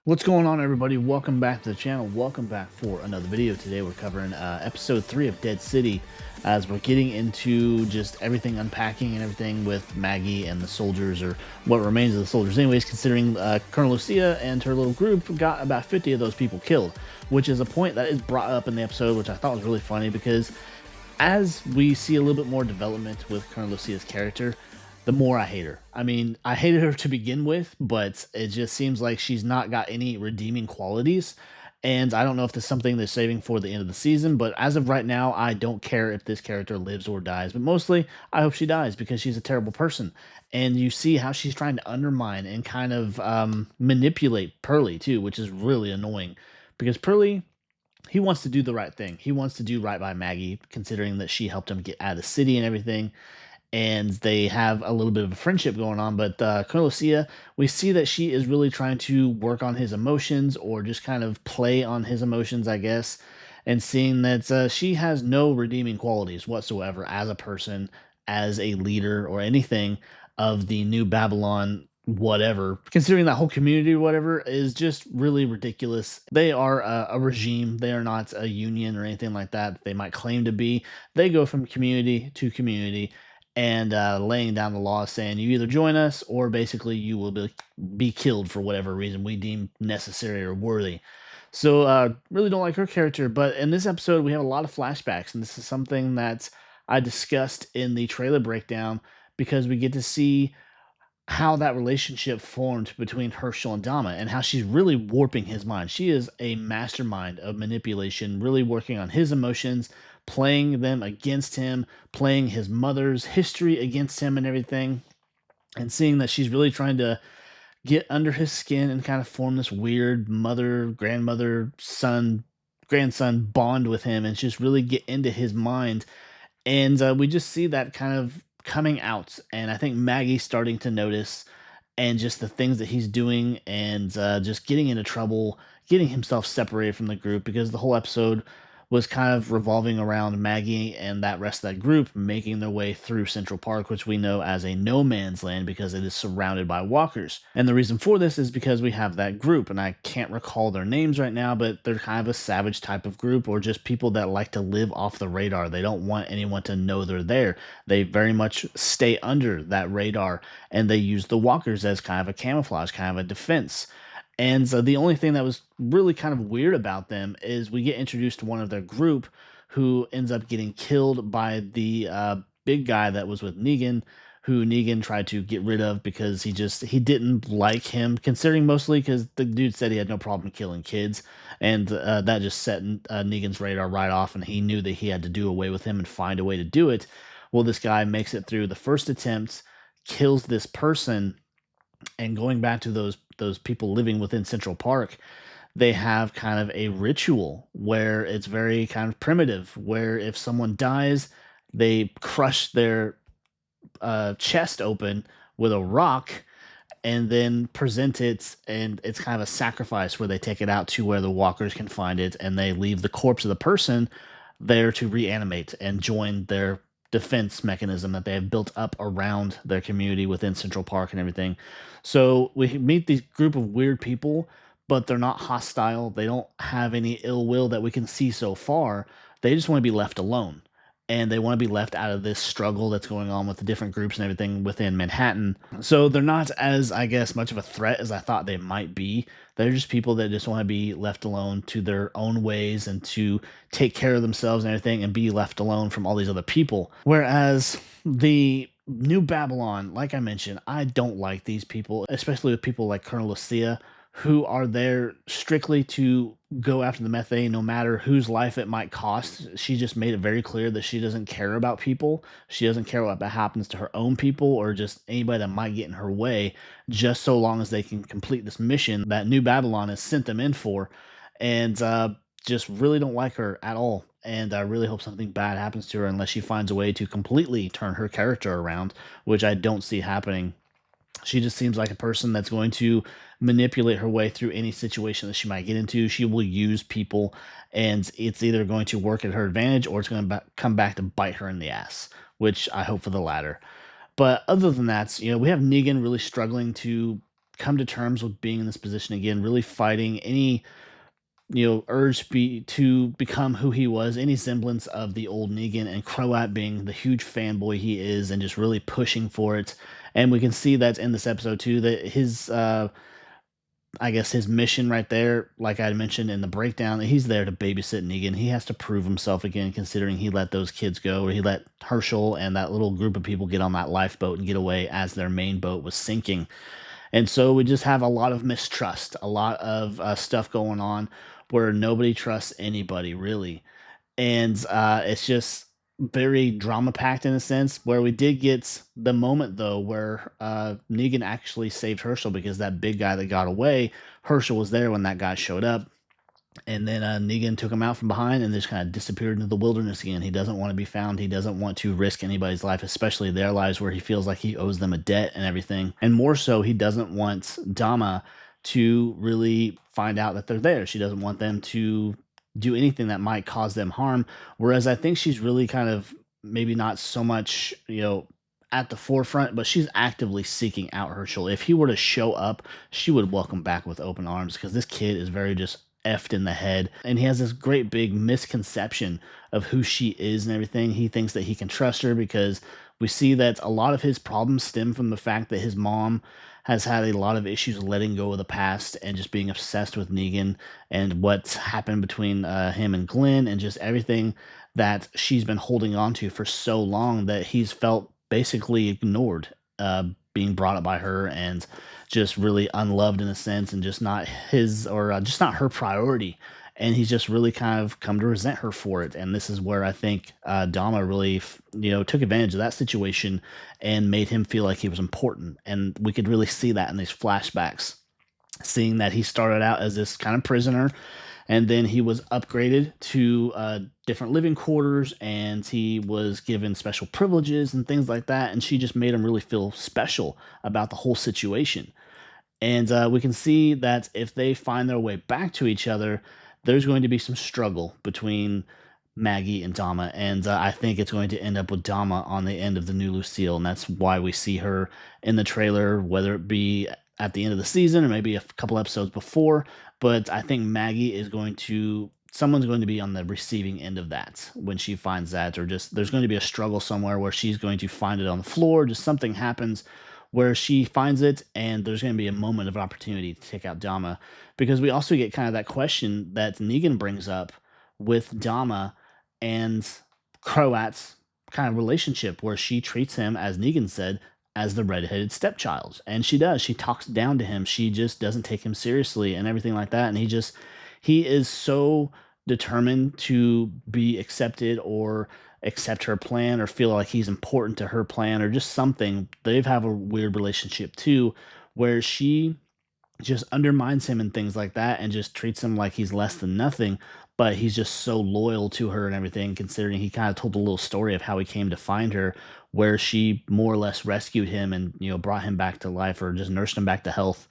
What's going on, everybody? Welcome back to the channel. Welcome back for another video. Today we're covering episode 3 of Dead City, as we're getting into just everything, unpacking and everything with Maggie and the soldiers, or what remains of the soldiers anyways, considering Colonel Lucia and her little group got about 50 of those people killed, which is a point that is brought up in the episode, which I thought was really funny, because as we see a little bit more development with Colonel Lucia's character, the more I hate her. I mean, I hated her to begin with, but it just seems like she's not got any redeeming qualities. And I don't know if this is something they're saving for the end of the season, but as of right now, I don't care if this character lives or dies. But mostly, I hope she dies because she's a terrible person. And you see how she's trying to undermine and kind of manipulate Pearlie, too, which is really annoying. Because Pearlie, he wants to do the right thing. He wants to do right by Maggie, considering that she helped him get out of the city and everything, and they have a little bit of a friendship going on. But Colonel Lucia, we see that she is really trying to work on his emotions, or just kind of play on his emotions, I guess, and seeing that she has no redeeming qualities whatsoever as a person, as a leader, or anything of the New Babylon. Whatever, considering that whole community or whatever is just really ridiculous. They are a regime. They are not a union or anything like that they might claim to be. They go from community to community, and laying down the law, saying you either join us or basically you will be killed for whatever reason we deem necessary or worthy. So really don't like her character. But in this episode, we have a lot of flashbacks, and this is something that I discussed in the trailer breakdown, because we get to see how that relationship formed between Hershel and Dama, and how she's really warping his mind. She is a mastermind of manipulation, really working on his emotions, playing them against him, playing his mother's history against him and everything, and seeing that she's really trying to get under his skin and kind of form this weird mother, grandmother, son, grandson bond with him, and just really get into his mind. And we just see that kind of coming out, and I think Maggie's starting to notice, and just the things that he's doing, and just getting into trouble, getting himself separated from the group, because the whole episode was kind of revolving around Maggie and that rest of that group making their way through Central Park, which we know as a no man's land because it is surrounded by walkers. And the reason for this is because we have that group, and I can't recall their names right now, but they're kind of a savage type of group, or just people that like to live off the radar. They don't want anyone to know they're there. They very much stay under that radar, and they use the walkers as kind of a camouflage, kind of a defense. And so the only thing that was really kind of weird about them is we get introduced to one of their group who ends up getting killed by the big guy that was with Negan, who Negan tried to get rid of because he didn't like him, considering mostly because the dude said he had no problem killing kids, and that just set Negan's radar right off, and he knew that he had to do away with him and find a way to do it. Well, this guy makes it through the first attempt, kills this person, and going back to those people living within Central Park, they have kind of a ritual where it's very kind of primitive, where if someone dies, they crush their chest open with a rock and then present it, and it's kind of a sacrifice where they take it out to where the walkers can find it, and they leave the corpse of the person there to reanimate and join their defense mechanism that they have built up around their community within Central Park and everything. So we meet these group of weird people, but they're not hostile. They don't have any ill will that we can see so far. They just want to be left alone, and they want to be left out of this struggle that's going on with the different groups and everything within Manhattan. So they're not as, I guess, much of a threat as I thought they might be. They're just people that just want to be left alone to their own ways, and to take care of themselves and everything, and be left alone from all these other people. Whereas the New Babylon, like I mentioned, I don't like these people, especially with people like Colonel Lucia, who are there strictly to go after the methane, no matter whose life it might cost. She just made it very clear that she doesn't care about people. She doesn't care what happens to her own people, or just anybody that might get in her way, just so long as they can complete this mission that New Babylon has sent them in for. And just really don't like her at all. And I really hope something bad happens to her, unless she finds a way to completely turn her character around, which I don't see happening. She just seems like a person that's going to manipulate her way through any situation that she might get into. She will use people, and it's either going to work at her advantage, or it's going to come back to bite her in the ass, which I hope for the latter. But other than that, we have Negan really struggling to come to terms with being in this position again, really fighting any urge to become who he was, any semblance of the old Negan, and Croat being the huge fanboy he is and just really pushing for it. And we can see that in this episode too, that his I guess his mission right there, like I mentioned in the breakdown, he's there to babysit Negan. He has to prove himself again, considering he let those kids go, or he let Hershel and that little group of people get on that lifeboat and get away as their main boat was sinking. And so we just have a lot of mistrust, a lot of stuff going on where nobody trusts anybody really. And it's just very drama packed in a sense. Where we did get the moment though, where Negan actually saved Hershel, because that big guy that got away, Hershel was there when that guy showed up. And then Negan took him out from behind and just kind of disappeared into the wilderness again. He doesn't want to be found. He doesn't want to risk anybody's life, especially their lives, where he feels like he owes them a debt and everything. And more so, he doesn't want Dama to really find out that they're there. She doesn't want them to do anything that might cause them harm. Whereas I think she's really kind of maybe not so much, at the forefront, but she's actively seeking out Herschel. If he were to show up, she would welcome back with open arms, because this kid is very just effed in the head, and he has this great big misconception of who she is and everything. He thinks that he can trust her, because we see that a lot of his problems stem from the fact that his mom has had a lot of issues letting go of the past and just being obsessed with Negan and what's happened between him and Glenn, and just everything that she's been holding on to for so long, that he's felt basically ignored, being brought up by her, and just really unloved in a sense, and just not his, or just not her priority. And he's just really kind of come to resent her for it. And this is where I think Dama really, took advantage of that situation and made him feel like he was important. And we could really see that in these flashbacks, seeing that he started out as this kind of prisoner, and then he was upgraded to different living quarters, and he was given special privileges and things like that. And she just made him really feel special about the whole situation. And we can see that if they find their way back to each other, there's going to be some struggle between Maggie and Dama. And I think it's going to end up with Dama on the end of the new Lucille. And that's why we see her in the trailer, whether it be at the end of the season or maybe a couple episodes before. But I think Maggie is someone's going to be on the receiving end of that when she finds that, or just there's going to be a struggle somewhere where she's going to find it on the floor. Just something happens where she finds it, and there's going to be a moment of opportunity to take out Dama. Because we also get kind of that question that Negan brings up with Dama and Croat's kind of relationship, where she treats him, as Negan said, as the redheaded stepchild. And she does. She talks down to him. She just doesn't take him seriously and everything like that. And he is so determined to be accepted, or accept her plan, or feel like he's important to her plan, or just something. They have a weird relationship too, where she just undermines him and things like that, and just treats him like he's less than nothing. But he's just so loyal to her and everything, considering he kind of told a little story of how he came to find her, where she more or less rescued him and brought him back to life, or just nursed him back to health.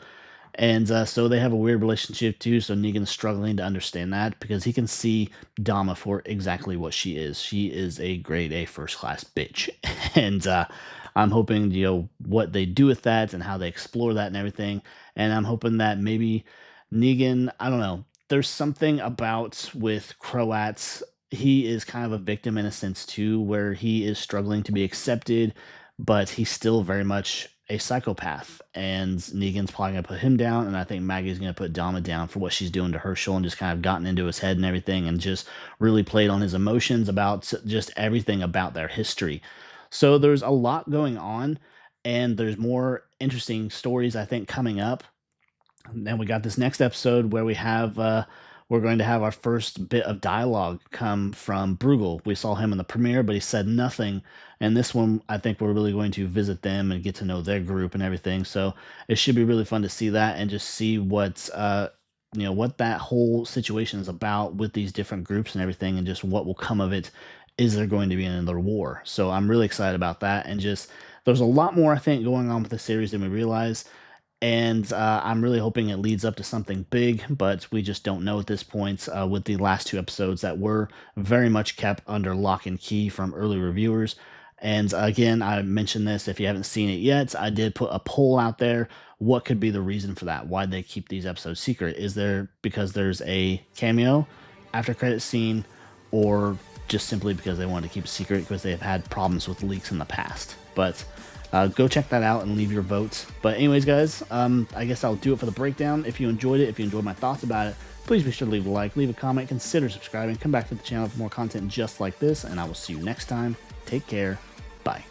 And so they have a weird relationship too. So Negan's struggling to understand that, because he can see Dama for exactly what she is. She is a grade A first class bitch. And I'm hoping, what they do with that and how they explore that and everything. And I'm hoping that maybe Negan, I don't know, there's something about with Croats. He is kind of a victim in a sense too, where he is struggling to be accepted, but he's still very much a psychopath. And Negan's probably going to put him down, and I think Maggie's going to put Dama down for what she's doing to Herschel, and just kind of gotten into his head and everything, and just really played on his emotions about just everything about their history. So there's a lot going on, and there's more interesting stories, I think, coming up. And we got this next episode where we're going to have our first bit of dialogue come from Bruegel. We saw him in the premiere, but he said nothing. And this one, I think we're really going to visit them and get to know their group and everything. So it should be really fun to see that, and just see what that whole situation is about with these different groups and everything, and just what will come of it. Is there going to be another war? So I'm really excited about that. And just there's a lot more, I think, going on with the series than we realize. And I'm really hoping it leads up to something big, but we just don't know at this point, with the last two episodes that were very much kept under lock and key from early reviewers. And again, I mentioned this, if you haven't seen it yet, I did put a poll out there. What could be the reason for that? Why they keep these episodes secret? Is there because there's a cameo after credit scene, or just simply because they wanted to keep it secret because they've had problems with leaks in the past? But go check that out and leave your votes. But anyways, guys, I guess I'll do it for the breakdown. If you enjoyed it, if you enjoyed my thoughts about it, please be sure to leave a like, leave a comment, consider subscribing, come back to the channel for more content just like this, and I will see you next time. Take care. Bye.